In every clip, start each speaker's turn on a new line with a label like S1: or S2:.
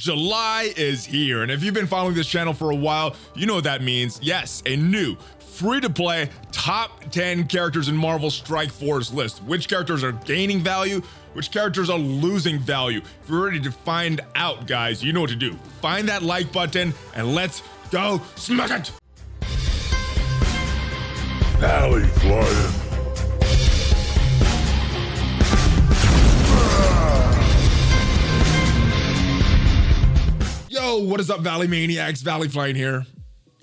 S1: July is here, and if you've been following this channel for a while, you know what that means. Yes, a new free-to-play top 10 characters in Marvel Strike Force list. Which characters are gaining value, which characters are losing value. If you're ready to find out, guys, you know what to do. Find that like button and let's go smash it.
S2: ValleyFlyin.
S1: Yo, what is up, Valley Maniacs? ValleyFlyin here.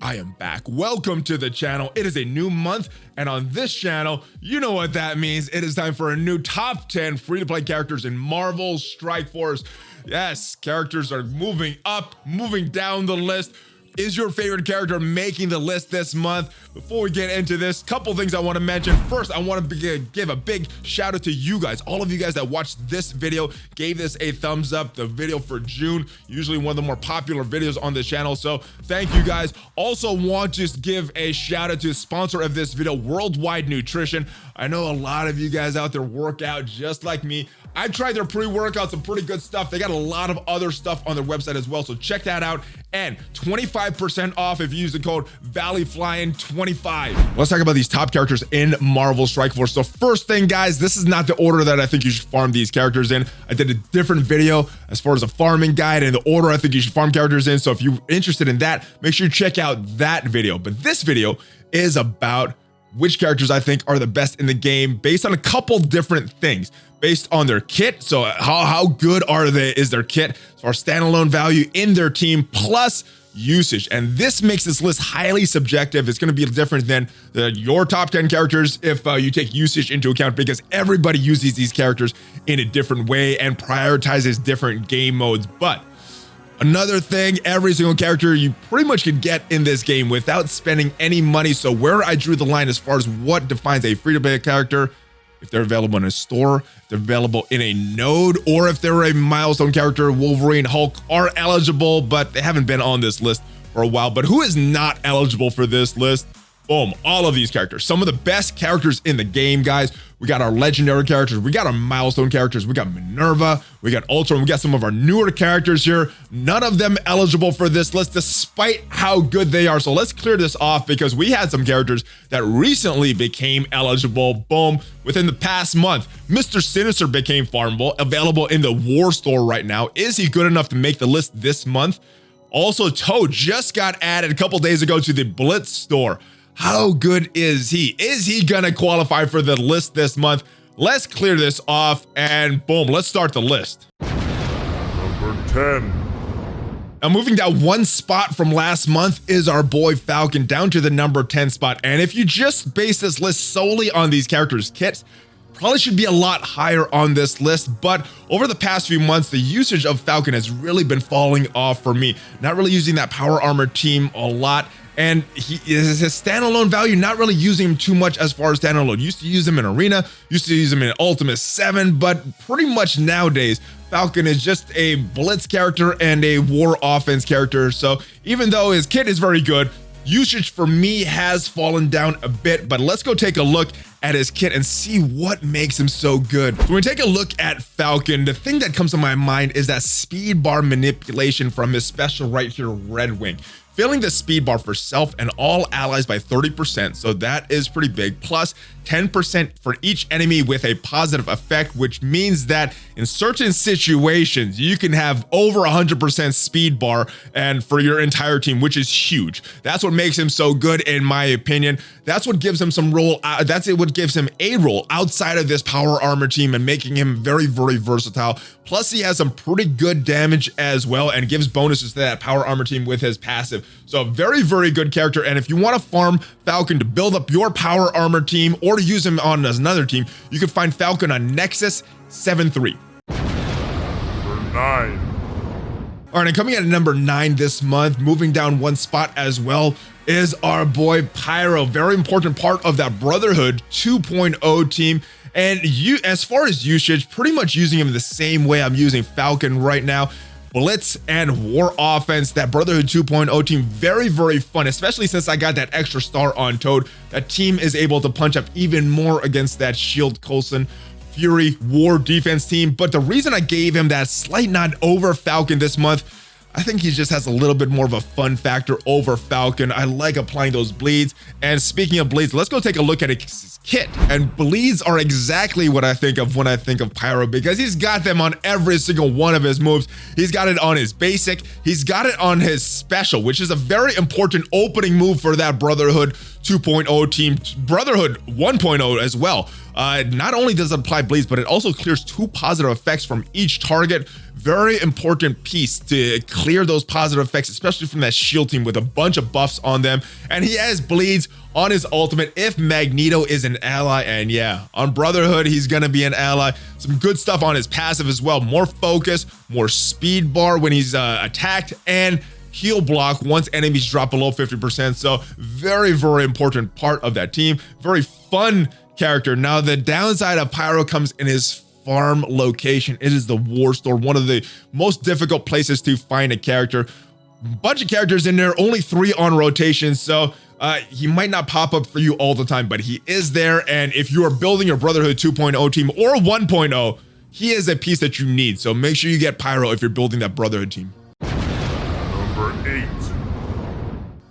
S1: I am back. Welcome to the channel. It is a new month, and on this channel, you know what that means. It is time for a new top 10 free-to-play characters in Marvel Strike Force. Yes, characters are moving up, moving down the list. Is your favorite character making the list this month? Before we get into this, couple things I want to mention. First, I want to give a big shout out to you guys. All of you guys that watched this video, gave this a thumbs up, the video for June, usually one of the more popular videos on the channel. So thank you guys. Also want to just give a shout out to the sponsor of this video, Worldwide Nutrition. I know a lot of you guys out there work out just like me. I've tried their pre-workout, some pretty good stuff. They got a lot of other stuff on their website as well, so check that out. And 25% off if you use the code ValleyFlyin25. Let's talk about these top characters in Marvel Strike Force. So first thing, guys, this is not the order that I think you should farm these characters in. I did a different video as far as a farming guide and the order I think you should farm characters in. So if you're interested in that, make sure you check out that video. But this video is about which characters I think are the best in the game based on a couple different things. Based on their kit, so how good is their kit as far as standalone value in their team, plus usage. And this makes this list highly subjective. It's going to be different than your top 10 characters if you take usage into account, because everybody uses these characters in a different way and prioritizes different game modes. But another thing, every single character you pretty much can get in this game without spending any money. So where I drew the line as far as what defines a free-to-play character, if they're available in a store, if they're available in a node, or if they're a milestone character, Wolverine, Hulk are eligible, but they haven't been on this list for a while. But who is not eligible for this list? Boom, all of these characters. Some of the best characters in the game, guys. We got our legendary characters, we got our milestone characters, we got Minerva, we got Ultra, and we got some of our newer characters here. None of them eligible for this list, despite how good they are. So let's clear this off, because we had some characters that recently became eligible. Boom, within the past month. Mr. Sinister became farmable, available in the War Store right now. Is he good enough to make the list this month? Also, Toad just got added a couple days ago to the Blitz Store. How good is he? Is he gonna qualify for the list this month? Let's clear this off, and boom, let's start the list.
S2: Number 10.
S1: Now, moving down one spot from last month is our boy Falcon, down to the number 10 spot. And if you just base this list solely on these characters' kits, probably should be a lot higher on this list. But over the past few months, the usage of Falcon has really been falling off for me. Not really using that power armor team a lot. And his standalone value, not really using him too much as far as standalone. Used to use him in Arena, used to use him in Ultimate 7, but pretty much nowadays, Falcon is just a blitz character and a war offense character. So even though his kit is very good, usage for me has fallen down a bit. But let's go take a look at his kit and see what makes him so good. So when we take a look at Falcon, the thing that comes to my mind is that speed bar manipulation from his special right here, Red Wing. Filling the speed bar for self and all allies by 30%, so that is pretty big, plus 10% for each enemy with a positive effect, which means that in certain situations, you can have over 100% speed bar and for your entire team, which is huge. That's what makes him so good, in my opinion. That's what gives him some role, what gives him a role outside of this power armor team and making him very, very versatile. Plus, he has some pretty good damage as well and gives bonuses to that power armor team with his passive. So very, very good character. And if you want to farm Falcon to build up your power armor team or to use him on another team, you can find Falcon on Nexus 7-3.
S2: Number 9.
S1: All right, and coming in at number 9 this month, moving down one spot as well, is our boy Pyro. Very important part of that Brotherhood 2.0 team. And as far as usage, pretty much using him the same way I'm using Falcon right now. Blitz and War Offense, that Brotherhood 2.0 team, very, very fun, especially since I got that extra star on Toad. That team is able to punch up even more against that Shield Coulson Fury War defense team. But the reason I gave him that slight nod over Falcon this month, I think he just has a little bit more of a fun factor over Falcon. I like applying those bleeds. And speaking of bleeds, let's go take a look at his kit. And bleeds are exactly what I think of when I think of Pyro, because he's got them on every single one of his moves. He's got it on his basic. He's got it on his special, which is a very important opening move for that Brotherhood 2.0 team, Brotherhood 1.0 as well. Not only does it apply bleeds, but it also clears 2 positive effects from each target. Very important piece to clear those positive effects, especially from that shield team with a bunch of buffs on them. And he has bleeds on his ultimate if Magneto is an ally. And yeah, on Brotherhood, he's going to be an ally. Some good stuff on his passive as well. More focus, more speed bar when he's attacked, and heal block once enemies drop below 50%. So very, very important part of that team. Very fun character. Now, the downside of Pyro comes in his farm location. It is the war store, one of the most difficult places to find a character. Bunch of characters in there, only 3 on rotation, so he might not pop up for you all the time, but he is there. And if you are building your Brotherhood 2.0 team or 1.0, he is a piece that you need. So make sure you get Pyro if you're building that Brotherhood team.
S2: Number 8.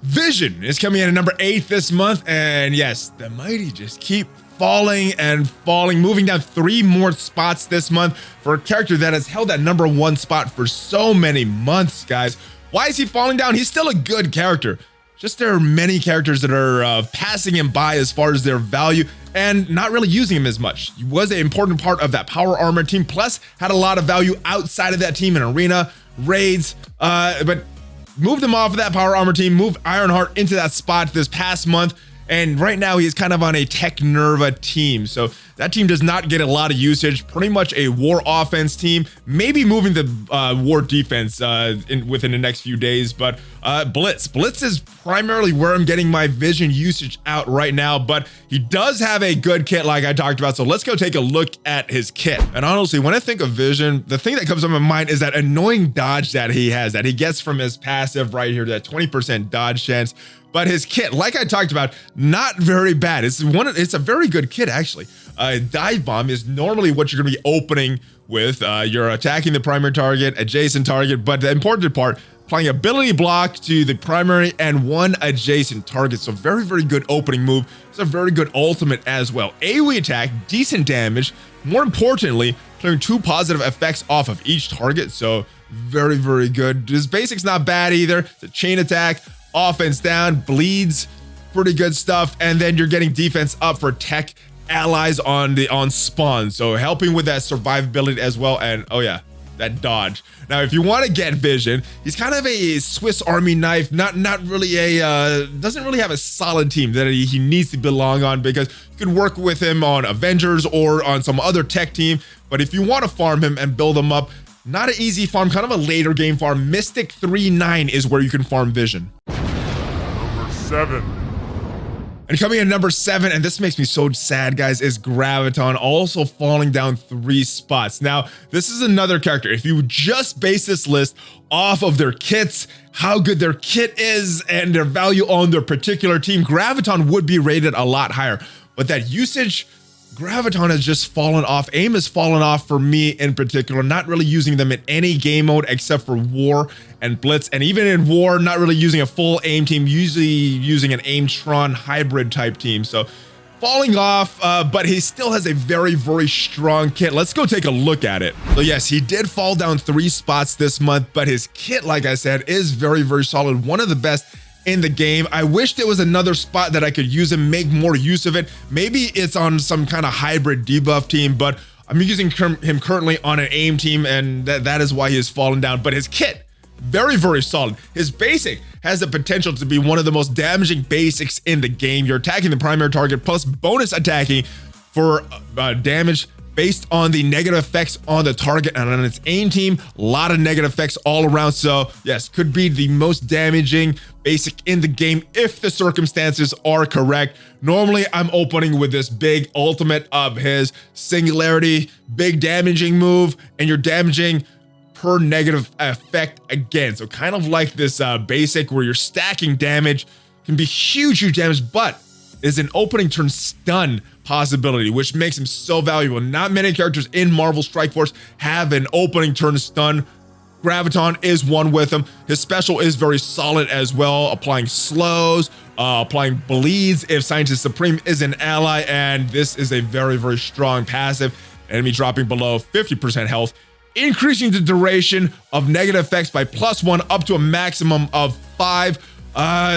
S1: Vision is coming in at number 8 this month, and yes, the mighty just keep falling and falling, moving down 3 more spots this month for a character that has held that number 1 spot for so many months, guys. Why is he falling down? He's still a good character. Just there are many characters that are passing him by as far as their value and not really using him as much. He was an important part of that power armor team, plus had a lot of value outside of that team in arena, raids, but moved him off of that power armor team, moved Ironheart into that spot this past month. And right now he's kind of on a Technerva team. So that team does not get a lot of usage, pretty much a war offense team, maybe moving the war defense within the next few days. But Blitz is primarily where I'm getting my Vision usage out right now, but he does have a good kit like I talked about. So let's go take a look at his kit. And honestly, when I think of Vision, the thing that comes to my mind is that annoying dodge that he has, that he gets from his passive right here, that 20% dodge chance. But his kit, like I talked about, not very bad. It's a very good kit, actually. Dive Bomb is normally what you're going to be opening with. You're attacking the primary target, adjacent target, but the important part, applying ability block to the primary and 1 adjacent target. So very, very good opening move. It's a very good ultimate as well. AoE attack, decent damage. More importantly, clearing 2 positive effects off of each target. So very, very good. His basic's not bad either. It's a chain attack. Offense down, bleeds, pretty good stuff, and then you're getting defense up for tech allies on spawn, so helping with that survivability as well. And oh yeah, that dodge. Now, if you want to get Vision, he's kind of a Swiss Army knife, not really a doesn't really have a solid team that he needs to belong on, because you can work with him on Avengers or on some other tech team. But if you want to farm him and build him up, not an easy farm, kind of a later game farm. Mystic 3-9 is where you can farm Vision.
S2: 7.
S1: And coming in number 7, and this makes me so sad, guys, is Graviton, also falling down 3 spots. Now, this is another character. If you just base this list off of their kits, how good their kit is, and their value on their particular team, Graviton would be rated a lot higher. But that usage, Graviton has just fallen off. Aim has fallen off for me in particular, not really using them in any game mode except for War and Blitz. And even in War, not really using a full aim team, usually using an Aim-Tron hybrid type team. So falling off, but he still has a very, very strong kit. Let's go take a look at it. So yes, he did fall down 3 spots this month, but his kit, like I said, is very, very solid. One of the best in the game. I wish there was another spot that I could use him, make more use of it. Maybe it's on some kind of hybrid debuff team, but I'm using him currently on an aim team, and that is why he has fallen down. But his kit, very, very solid. His basic has the potential to be one of the most damaging basics in the game. You're attacking the primary target plus bonus attacking for damage based on the negative effects on the target, and on its aim team, a lot of negative effects all around. So yes, could be the most damaging basic in the game if the circumstances are correct. Normally, I'm opening with this big ultimate of his Singularity, big damaging move, and you're damaging per negative effect again. So kind of like this basic where you're stacking damage, can be huge damage, but is an opening turn stun possibility, which makes him so valuable. Not many characters in Marvel Strike Force have an opening turn stun Graviton is one with him. His special is very solid as well, applying slows, applying bleeds if Scientist Supreme is an ally, and this is a very, very strong passive. Enemy dropping below 50% health, increasing the duration of negative effects by +1 up to a maximum of 5.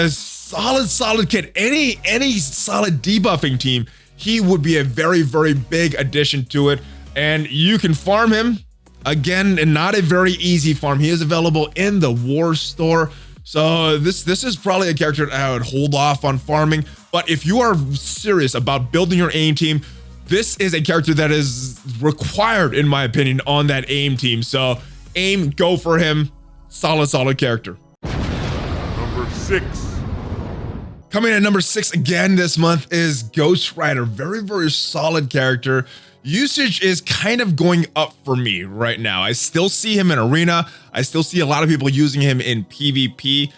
S1: Solid kit. Any solid debuffing team, he would be a very, very big addition to it. And you can farm him again, and not a very easy farm. He is available in the war store. So this is probably a character that I would hold off on farming. But if you are serious about building your AIM team, this is a character that is required, in my opinion, on that AIM team. So AIM, go for him. Solid character.
S2: Number 6.
S1: Coming in at number 6 again this month is Ghost Rider. Very, very solid character. Usage is kind of going up for me right now. I still see him in Arena. I still see a lot of people using him in PvP.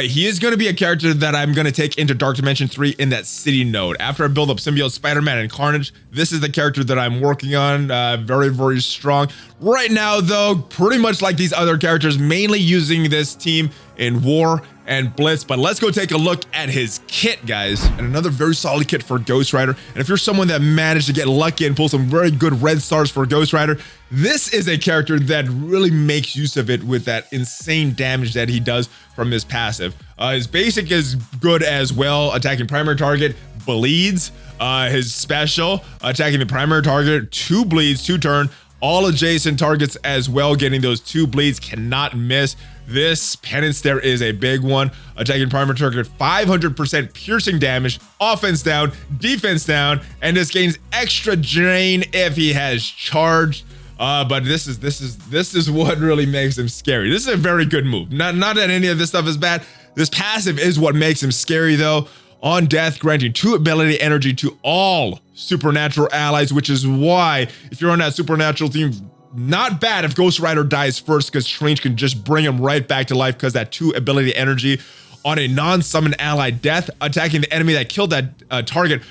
S1: He is going to be a character that I'm going to take into Dark Dimension 3 in that city node. After I build up Symbiote, Spider-Man, and Carnage, this is the character that I'm working on. Very, very strong. Right now, though, pretty much like these other characters, mainly using this team in War and Blitz. But let's go take a look at his kit, guys. And another very solid kit for Ghost Rider. And if you're someone that managed to get lucky and pull some very good red stars for Ghost Rider, this is a character that really makes use of it with that insane damage that he does from his passive. His basic is good as well, attacking primary target, bleeds. His special, attacking the primary target, 2 bleeds, 2 turn, all adjacent targets as well, getting those 2 bleeds, cannot miss. This penance there is a big one, attacking primary target, 500% piercing damage, offense down, defense down, and this gains extra drain if he has charged. But this is what really makes him scary. This is a very good move. Not that any of this stuff is bad. This passive is what makes him scary, though. On death, granting 2 ability energy to all supernatural allies, which is why if you're on that supernatural team, not bad if Ghost Rider dies first, because Strange can just bring him right back to life because that 2 ability energy on a non-summon ally death, attacking the enemy that killed that target,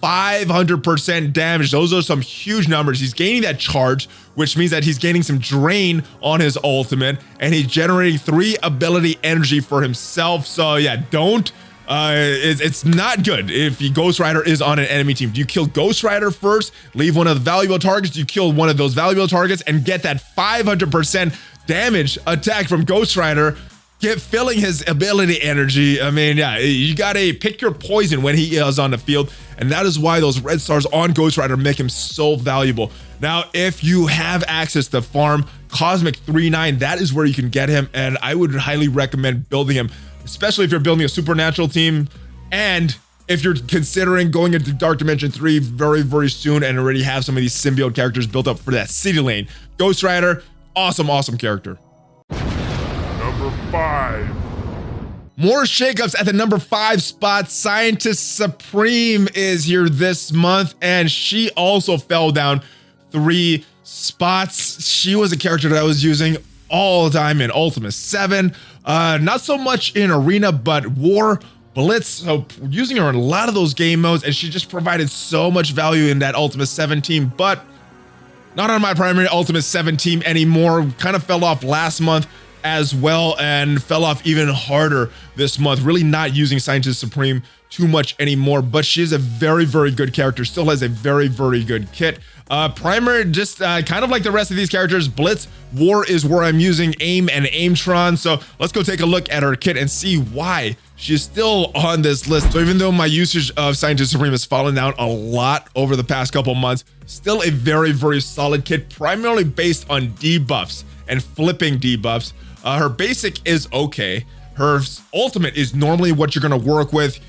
S1: 500% damage. Those are some huge numbers. He's gaining that charge, which means that he's gaining some drain on his ultimate, and he's generating 3 ability energy for himself. So yeah, it's not good if Ghost Rider is on an enemy team. Do you kill Ghost Rider first, leave one of the valuable targets? Do you kill one of those valuable targets and get that 500% damage attack from Ghost Rider, filling his ability energy? I mean, yeah, you gotta pick your poison when he is on the field, and that is why those red stars on Ghost Rider make him so valuable. Now, if you have access to farm Cosmic 3-9, that is where you can get him, and I would highly recommend building him, especially if you're building a supernatural team, and if you're considering going into Dark Dimension 3 very, very soon and already have some of these symbiote characters built up for that city lane. Ghost Rider, awesome character.
S2: Number 5.
S1: More shakeups at the number 5 spot. Scientist Supreme is here this month, and she also fell down 3 spots. She was a character that I was using all the time in Ultimate 7. Not so much in Arena, but War, Blitz. So using her in a lot of those game modes, and she just provided so much value in that Ultimate 7 team, but not on my primary Ultimate 7 team anymore. Kind of fell off last month as well, and fell off even harder this month. Really not using Scientist Supreme too much anymore, but she's a very, very good character. Still has a very, very good kit. Primer, just kind of like the rest of these characters. Blitz, War is where I'm using AIM and Aimtron. So let's go take a look at her kit and see why she's still on this list. So even though my usage of Scientist Supreme has fallen down a lot over the past couple months, still a very, very solid kit, primarily based on debuffs and flipping debuffs. Her basic is okay. Her ultimate is normally what you're going to work with.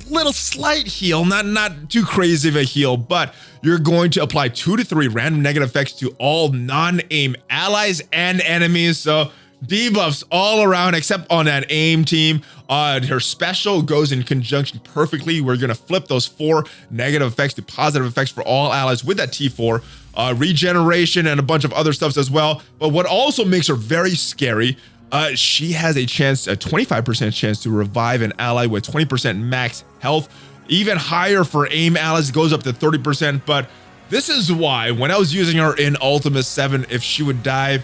S1: Little slight heal, not too crazy of a heal, but you're going to apply 2 to 3 random negative effects to all non-AIM allies and enemies. So debuffs all around except on that AIM team. Her special goes in conjunction perfectly. We're gonna flip those 4 negative effects to positive effects for all allies with that T4. Regeneration and a bunch of other stuffs as well. But what also makes her very scary, she has a 25% chance to revive an ally with 20% max health. Even higher for AIM allies, it goes up to 30%. But this is why when I was using her in Ultimate 7, if she would die,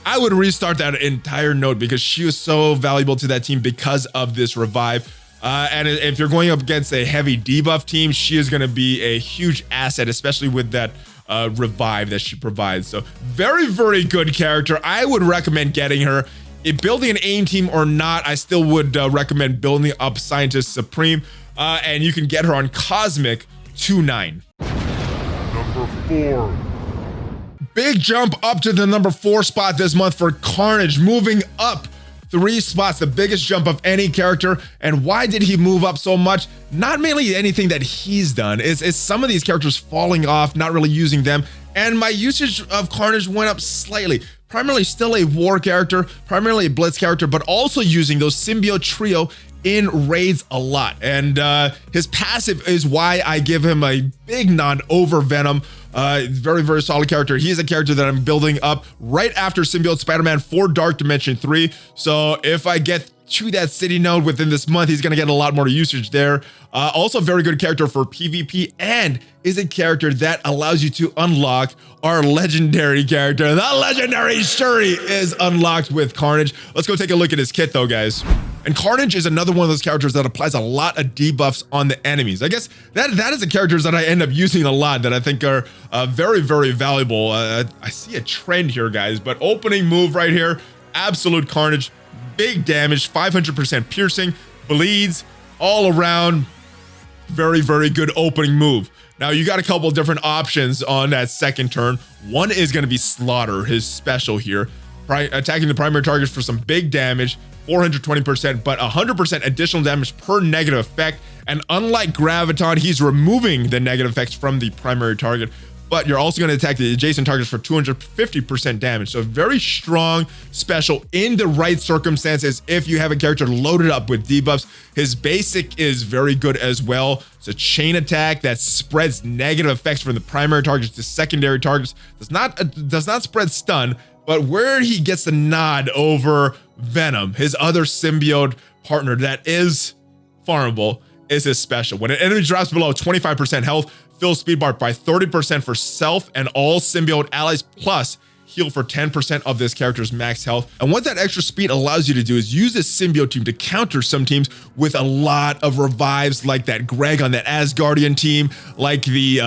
S1: I would restart that entire node because she was so valuable to that team because of this revive. And if you're going up against a heavy debuff team, she is going to be a huge asset, especially with that revive that she provides. So very, very good character. I would recommend getting her. If building an AIM team or not, I still would recommend building up Scientist Supreme. And you can get her on Cosmic 2-9.
S2: Number 4.
S1: Big jump up to the number 4 spot this month for Carnage, moving up 3 spots, the biggest jump of any character. And why did he move up so much? Not mainly anything that he's done, it's some of these characters falling off, not really using them. And my usage of Carnage went up slightly. Primarily still a war character, primarily a blitz character, but also using those symbiote trio in raids a lot. And his passive is why I give him a big nod over Venom. Very, very solid character. He is a character that I'm building up right after Symbiote Spider-Man for Dark Dimension 3. So if I get to that city node within this month, he's going to get a lot more usage there. Also very good character for PvP, and is a character that allows you to unlock our legendary character. The legendary Shuri is unlocked with Carnage. Let's go take a look at his kit though, guys. And Carnage is another one of those characters that applies a lot of debuffs on the enemies. I guess that is the characters that I end up using a lot that I think are very, very valuable. I see a trend here, guys, but opening move right here, absolute Carnage. Big damage, 500% piercing, bleeds all around. Very, very good opening move. Now you got a couple of different options on that second turn. One is going to be Slaughter, his special here, attacking the primary target for some big damage, 420%, but 100% additional damage per negative effect. And unlike Graviton, he's removing the negative effects from the primary target, but you're also going to attack the adjacent targets for 250% damage. So very strong special in the right circumstances if you have a character loaded up with debuffs. His basic is very good as well. It's a chain attack that spreads negative effects from the primary targets to secondary targets. Does not spread stun, but where he gets the nod over Venom, his other symbiote partner that is farmable, is his special. When an enemy drops below 25% health, fill speed bar by 30% for self and all symbiote allies, plus heal for 10% of this character's max health. And what that extra speed allows you to do is use this symbiote team to counter some teams with a lot of revives, like that Greg on that Asgardian team, like the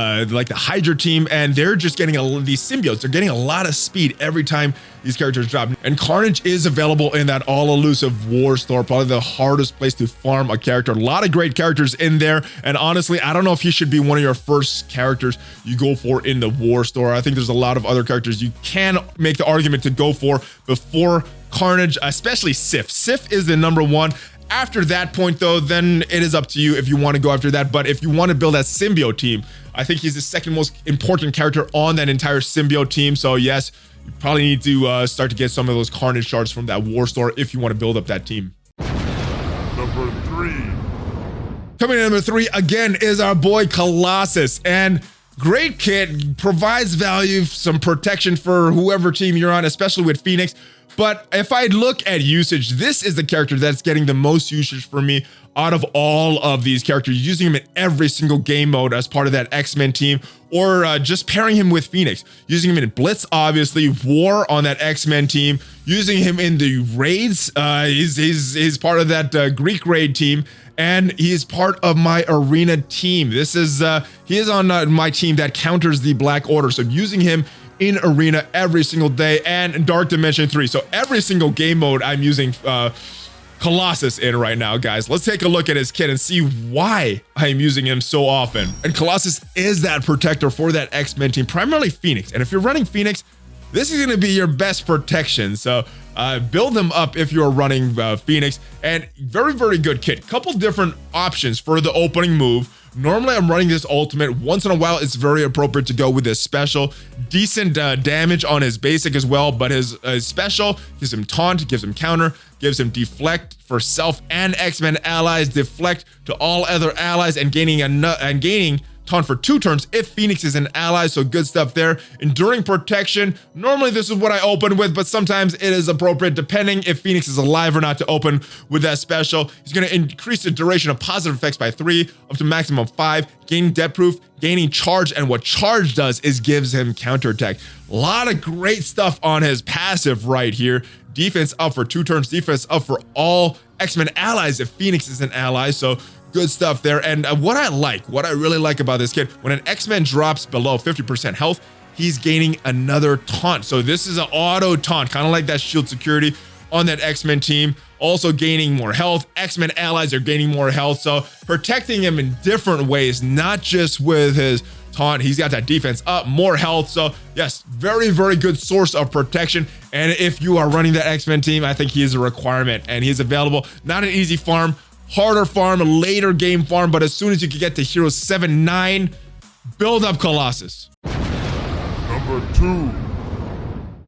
S1: Hydra team, and they're just getting these symbiotes. They're getting a lot of speed every time these characters drop. And Carnage is available in that all-elusive war store, probably the hardest place to farm a character. A lot of great characters in there, and honestly, I don't know if he should be one of your first characters you go for in the war store. I think there's a lot of other characters you can make the argument to go for before Carnage, especially Sif. Sif is the number 1. After that point though, then it is up to you if you want to go after that. But if you want to build that symbiote team, I think he's the second most important character on that entire symbiote team. So yes, you probably need to start to get some of those Carnage shards from that war store if you want to build up that team.
S2: Number 3.
S1: Coming in number 3 again is our boy Colossus, and great kit, provides value, some protection for whoever team you're on, especially with Phoenix. But if I look at usage, this is the character that's getting the most usage for me out of all of these characters, using him in every single game mode as part of that X-Men team, or just pairing him with Phoenix, using him in Blitz, obviously, War on that X-Men team, using him in the raids. He's part of that Greek raid team, and he is part of my arena team. This is he is on my team that counters the Black Order, so using him in arena every single day, and Dark Dimension 3. So every single game mode I'm using Colossus in right now, guys. Let's take a look at his kit and see why I'm using him so often. And Colossus is that protector for that X-Men team, primarily Phoenix. And if you're running Phoenix, this is going to be your best protection. So build them up if you're running Phoenix. And very, very good kit. Couple different options for the opening move. Normally I'm running this ultimate. Once in a while it's very appropriate to go with this special. Decent damage on his basic as well, but his special gives him taunt, gives him counter, gives him deflect for self and X-Men allies, deflect to all other allies, and gaining taunt for 2 turns if Phoenix is an ally, so good stuff there. Enduring protection, normally this is what I open with, but sometimes it is appropriate depending if Phoenix is alive or not to open with that special. He's going to increase the duration of positive effects by 3 up to maximum 5, gaining death proof, gaining charge, and what charge does is gives him counterattack. A lot of great stuff on his passive right here. Defense up for 2 turns, defense up for all X-Men allies if Phoenix is an ally, so good stuff there. And what I really like about this kid, when an X-Men drops below 50% health, he's gaining another taunt. So this is an auto taunt, kind of like that shield security on that X-Men team, also gaining more health. X-Men allies are gaining more health, so protecting him in different ways, not just with his taunt. He's got that defense up, more health. So yes, very, very good source of protection. And if you are running that X-Men team, I think he is a requirement and he's available. Not an easy farm, harder farm, later game farm, but as soon as you can get to Hero 7-9, build up Colossus.
S2: Number 2.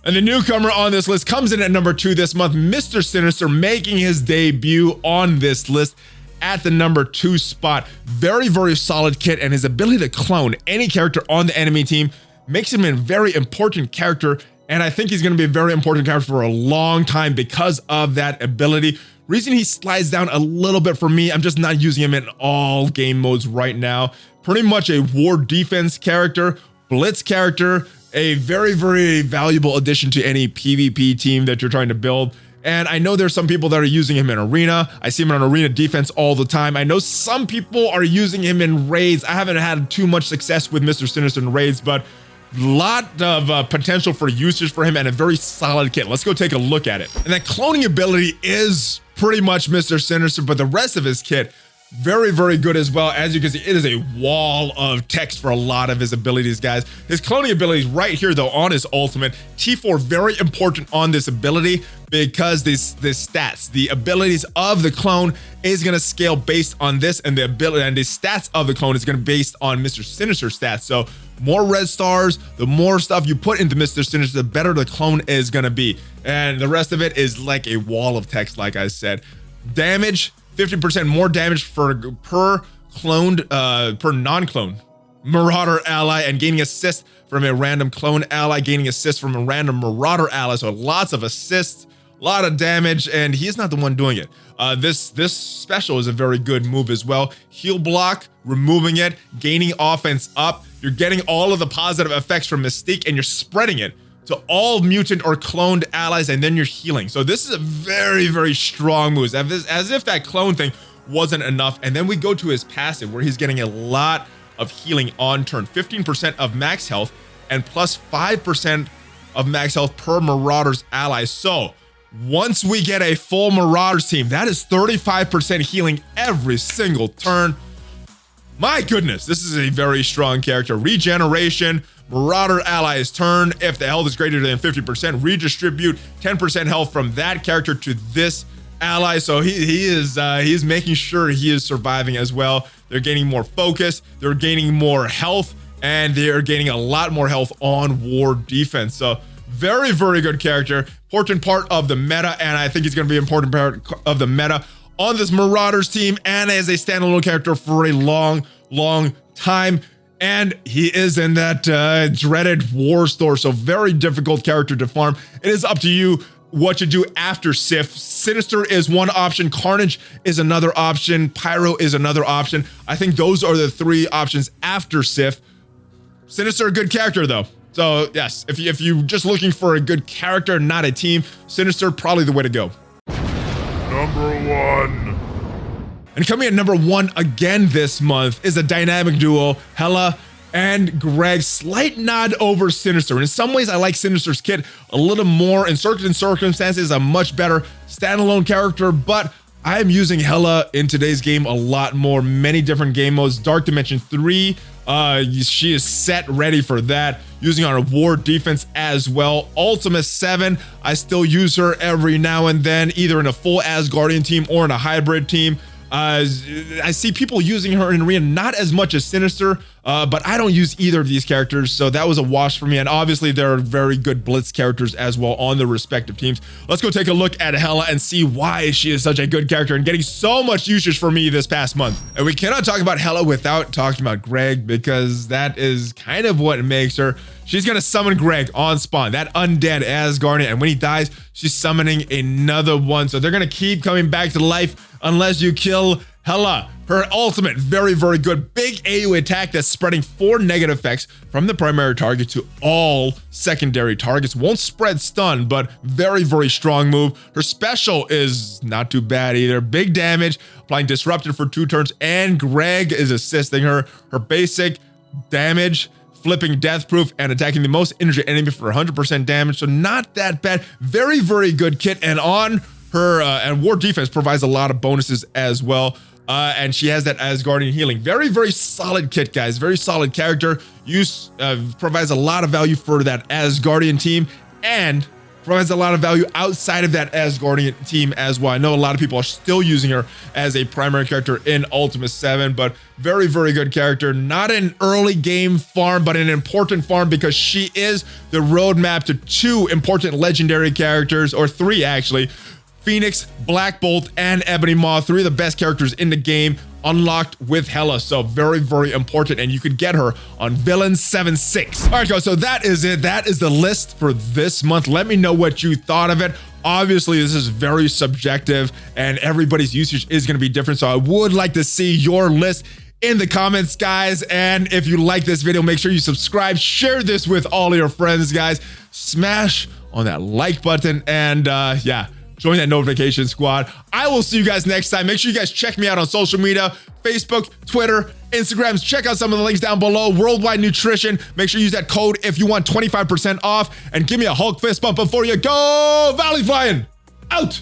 S1: And the newcomer on this list comes in at number 2 this month, Mr. Sinister, making his debut on this list at the number 2 spot. Very, very solid kit, and his ability to clone any character on the enemy team makes him a very important character, and I think he's going to be a very important character for a long time because of that ability. Reason he slides down a little bit for me, I'm just not using him in all game modes right now. Pretty much a war defense character, blitz character, a very, very valuable addition to any PvP team that you're trying to build. And I know there's some people that are using him in arena. I see him in arena defense all the time. I know some people are using him in raids. I haven't had too much success with Mr. Sinister in raids, but lot of potential for usage for him and a very solid kit. Let's go take a look at it. And that cloning ability is pretty much Mr. Sinister, but the rest of his kit, very, very good as well. As you can see, it is a wall of text for a lot of his abilities, guys. His cloning abilities right here, though, on his ultimate. T4, very important on this ability because this stats, the abilities of the clone is going to scale based on this, and the ability and the stats of the clone is going to be based on Mr. Sinister stats. So more red stars, the more stuff you put into Mr. Sinister, the better the clone is going to be. And the rest of it is like a wall of text, like I said. Damage, 50% more damage per non-clone Marauder ally, and gaining assist from a random clone ally, gaining assist from a random Marauder ally. So lots of assists, a lot of damage, and he's not the one doing it. This special is a very good move as well. Heal block, removing it, gaining offense up. You're getting all of the positive effects from Mystique, and you're spreading it to all mutant or cloned allies, and then you're healing. So this is a very, very strong move, as if that clone thing wasn't enough. And then we go to his passive, where he's getting a lot of healing on turn, 15% of max health and plus 5% of max health per Marauder's ally. So once we get a full Marauders team, that is 35% healing every single turn. My goodness, this is a very strong character. Regeneration, Marauder allies turn, if the health is greater than 50%, redistribute 10% health from that character to this ally. So he is making sure he is surviving as well. They're gaining more focus, they're gaining more health, and they're gaining a lot more health on war defense. So very, very good character, important part of the meta, and I think he's going to be an important part of the meta on this Marauders team and as a standalone character for a long, long time. And he is in that dreaded war store, so very difficult character to farm. It is up to you what to do after Sif. Sinister is one option, Carnage is another option, Pyro is another option. I think those are the 3 options after Sif. Sinister, a good character though. So yes, if you're just looking for a good character, not a team, Sinister, probably the way to go.
S2: Number 1.
S1: And coming at number 1 again this month is a dynamic duo, Hela and Greg. Slight nod over Sinister. In some ways, I like Sinister's kit a little more. In certain circumstances, a much better standalone character, but I am using Hela in today's game a lot more. Many different game modes. Dark Dimension 3, she is set ready for that. Using on a war defense as well. Ultima 7, I still use her every now and then, either in a full Asgardian team or in a hybrid team. I see people using her in arena, not as much as Sinister, but I don't use either of these characters, so that was a wash for me. And obviously there are very good blitz characters as well on the respective teams. Let's go take a look at Hela and see why she is such a good character and getting so much usage for me this past month. And we cannot talk about Hela without talking about Greg, because that is kind of what makes her. She's gonna summon Greg on spawn, that undead Asgardian, and when he dies, she's summoning another one. So they're gonna keep coming back to life unless you kill Hela. Her ultimate, very, very good. Big AoE attack that's spreading 4 negative effects from the primary target to all secondary targets. Won't spread stun, but very, very strong move. Her special is not too bad either. Big damage, applying Disrupted for 2 turns, and Greg is assisting her. Her basic damage, flipping Death Proof and attacking the most injured enemy for 100% damage. So not that bad. Very, very good kit. And on her, and War Defense provides a lot of bonuses as well. And she has that Asgardian healing. Very, very solid kit, guys. Very solid character. Use provides a lot of value for that Asgardian team, and provides a lot of value outside of that Asgardian team as well. I know a lot of people are still using her as a primary character in Ultimate 7, but very, very good character. Not an early game farm, but an important farm, because she is the roadmap to 2 important legendary characters, or 3 actually. Phoenix, Black Bolt, and Ebony Maw, 3 of the best characters in the game, unlocked with Hela. So very, very important, and you could get her on Villain 7.6. All right, guys, so that is it. That is the list for this month. Let me know what you thought of it. Obviously, this is very subjective, and everybody's usage is going to be different. So I would like to see your list in the comments, guys. And if you like this video, make sure you subscribe, share this with all of your friends, guys. Smash on that like button, and yeah, join that notification squad. I will see you guys next time. Make sure you guys check me out on social media, Facebook, Twitter, Instagrams. Check out some of the links down below. Worldwide Nutrition. Make sure you use that code if you want 25% off, and give me a Hulk fist bump before you go. ValleyFlyin' out.